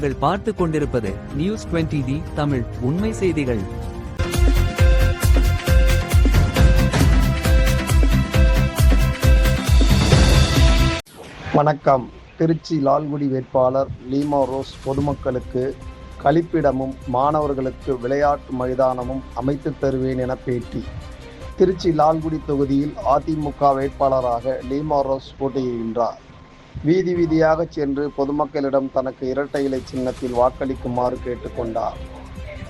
நீங்கள் பார்த்து கொண்டிருப்பது நியூஸ் 20D தமிழ் உண்மை செய்திகள். வணக்கம். திருச்சி லால்குடி வேட்பாளர் லீமா ரோஸ் பொதுமக்களுக்கு கழிப்பிடமும் மாணவர்களுக்கு விளையாட்டு மைதானமும் அமைத்து தருவேன் என பேட்டி. திருச்சி லால்குடி தொகுதியில் அதிமுக வேட்பாளராக லீமா ரோஸ் போட்டியிடுகின்றார். வீதி வீதியாக சென்று பொதுமக்களிடம் தனக்கு இரட்டை இலை சின்னத்தில் வாக்களிக்குமாறு கேட்டுக்கொண்டார்.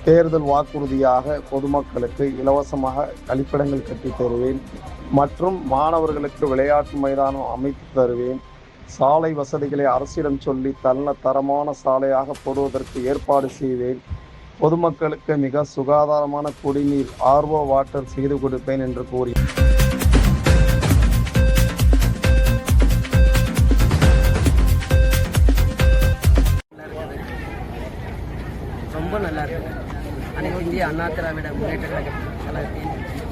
தேர்தல் வாக்குறுதியாக பொதுமக்களுக்கு இலவசமாக கழிப்பிடங்கள் கட்டி தருவேன் மற்றும் மாணவர்களுக்கு விளையாட்டு மைதானம் அமைத்து தருவேன். சாலை வசதிகளை அரசிடம் சொல்லி நல்ல தரமான சாலையாக போடுவதற்கு ஏற்பாடு செய்வேன். பொதுமக்களுக்கு மிக சுகாதாரமான குடிநீர் RO வாட்டர் செய்து கொடுப்பேன் என்று கூறி ரொம்ப நல்லா இருக்குது. அனைத்து இந்திய அண்ணா திராவிட முன்னேற்ற கழகத்தின்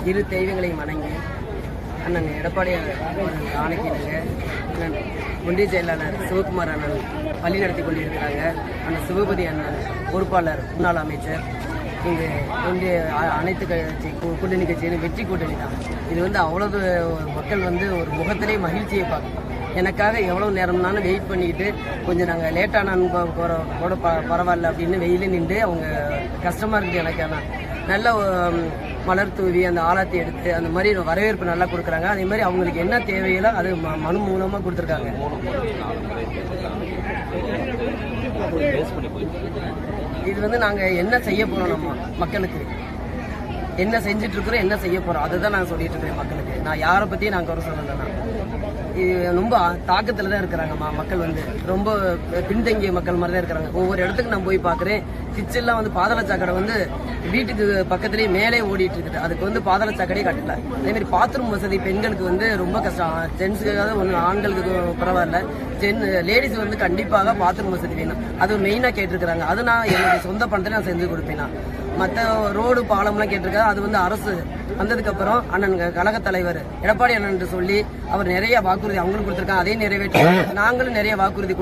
இரு தெய்வங்களையும் வணங்கி அண்ணன் எடப்பாடி ஆணைக்கினங்க அண்ணன் ஒன்றிய செயலாளர் சிவகுமார் அண்ணன் வழி நடத்தி கொண்டிருக்கிறாங்க. அண்ணன் சிவபதி அண்ணன் பொறுப்பாளர் முன்னாள் அமைச்சர். இங்கு ஒன்றிய அனைத்து கட்சி கூட்டணி கட்சியின் வெற்றி கூட்டணி தான். இது அவ்வளவு மக்கள் ஒரு முகத்திலே மகிழ்ச்சியை பார்க்கணும். எனக்காக எவ்வளோ நேரம்னாலும் வெயிட் பண்ணிக்கிட்டு கொஞ்சம் நாங்கள் லேட்டான கூட பரவாயில்ல அப்படின்னு வெயிலே நின்று அவங்க கஷ்டமாக இருக்குது. எனக்கு ஆனால் நல்ல மலர் தூவி அந்த ஆழத்தை எடுத்து அந்த மாதிரி வரவேற்பு நல்லா கொடுக்குறாங்க. அதே மாதிரி அவங்களுக்கு என்ன தேவையோ அது மனு மூலமாக கொடுத்துருக்காங்க. இது நாங்கள் என்ன செய்ய போகிறோம், நம்ம மக்களுக்கு என்ன செஞ்சுட்டு இருக்கிறோம், என்ன செய்ய போகிறோம், அதை தான் நான் சொல்லிட்டு இருக்கிறேன் மக்களுக்கு. நான் யாரை பற்றியும் நான் குறை சொல்லலைண்ணா. இது ரொம்ப தாக்கத்தில் தான் இருக்கிறாங்க மக்கள். ரொம்ப பின்தங்கிய மக்கள் மாதிரி தான் இருக்கிறாங்க. ஒவ்வொரு இடத்துக்கு நான் போய் பார்க்குறேன். கிச்சன்லாம் பாதாள சாக்கடை வீட்டுக்கு பக்கத்துலேயே மேலே ஓடிட்டு இருக்குது. அதுக்கு பாதாள சாக்கடையே கட்டல. அதேமாதிரி பாத்ரூம் வசதி பெண்களுக்கு ரொம்ப கஷ்டம். ஜென்ஸுக்காக ஒன்று, ஆண்களுக்கு பரவாயில்ல. லேடிஸ் கண்டிப்பாக பாத்ரூம் வசதி வேணும். அது மெயினாக கேட்டிருக்கிறாங்க. அது நான் என்னுடைய சொந்த பணத்தை நான் செஞ்சு கொடுப்பேன். மற்ற ரோடு பாலம்லாம் கேட்டிருக்காரு. அது அரசு வந்ததுக்கப்புறம் அண்ணன் கழக தலைவர் எடப்பாடி அண்ணன் சொல்லி அவர் நிறைய வாக்குறுதி அவங்களும் கொடுத்துருக்காங்க. அதே நிறைவேற்றி நாங்களும் நிறைய வாக்குறுதி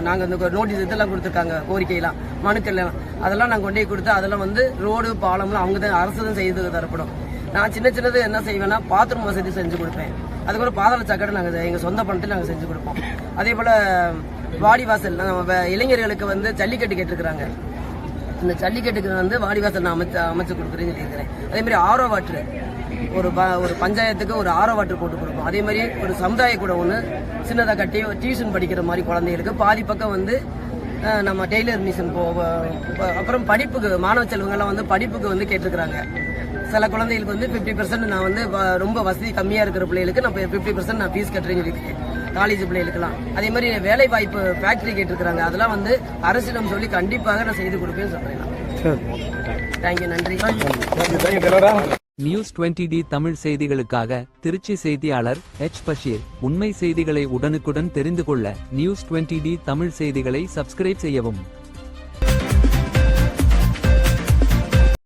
நாங்கள் நோட்டீஸ் இதெல்லாம் கொடுத்துருக்காங்க. கோரிக்கையெல்லாம் மனுக்கள் அதெல்லாம் நாங்கள் கொண்டே கொடுத்து அதெல்லாம் ரோடு பாலம்லாம் அவங்க தான் அரசு தான் செய்து தரப்படும். நான் சின்னது என்ன செய்வேன்னா பாத்ரூம் வசதி செஞ்சு கொடுப்பேன். அதுக்கப்புறம் பாதாள சாக்கடை நாங்கள் எங்கள் சொந்த பணத்தில் நாங்கள் செஞ்சு கொடுப்போம். அதே போல் வாடிவாசல் இளைஞர்களுக்கு ஜல்லிக்கட்டு கேட்டிருக்கிறாங்க. இந்த ஜல்லிக்கட்டுக்கு வாடிவாசல் நான் அமைச்சு கொடுக்குறேன்னு சொல்லியிருக்கிறேன். அதே மாதிரி RO வாட்டர் ஒரு பஞ்சாயத்துக்கு ஒரு RO வாட்டர் போட்டு கொடுப்போம். அதே மாதிரி ஒரு சமுதாய கூட ஒன்று சின்னதாக கட்டி டியூஷன் படிக்கிற மாதிரி குழந்தைகளுக்கு பாதி பக்கம் நம்ம டெய்லர் மிஷின் அப்புறம் படிப்புக்கு மாணவ செல்வங்கள்லாம் படிப்புக்கு கேட்டிருக்கிறாங்க. சில குழந்தைகளுக்கு 50% நான் ரொம்ப வசதி கம்மியாக இருக்கிற பிள்ளைகளுக்கு நான் 50% நான் ஃபீஸ் கட்டுறேன்னு சொல்லியிருக்கேன். காலேஜ் பிள்ளைகளுக்கெல்லாம் அதே மாதிரி வேலை வாய்ப்பு ஃபேக்டரி கேட்டிருக்கிறாங்க. அதெல்லாம் அரசிடம் சொல்லி கண்டிப்பாக நான் செய்து கொடுப்பேன்னு சொல்றேன். தேங்க்யூ, நன்றி. நியூஸ் 20D தமிழ் செய்திகளுக்காக திருச்சி செய்தியாளர் H. பஷீர். உண்மை செய்திகளை உடனுக்குடன் தெரிந்து கொள்ள நியூஸ் 20D தமிழ் செய்திகளை சப்ஸ்கிரைப் செய்யவும்.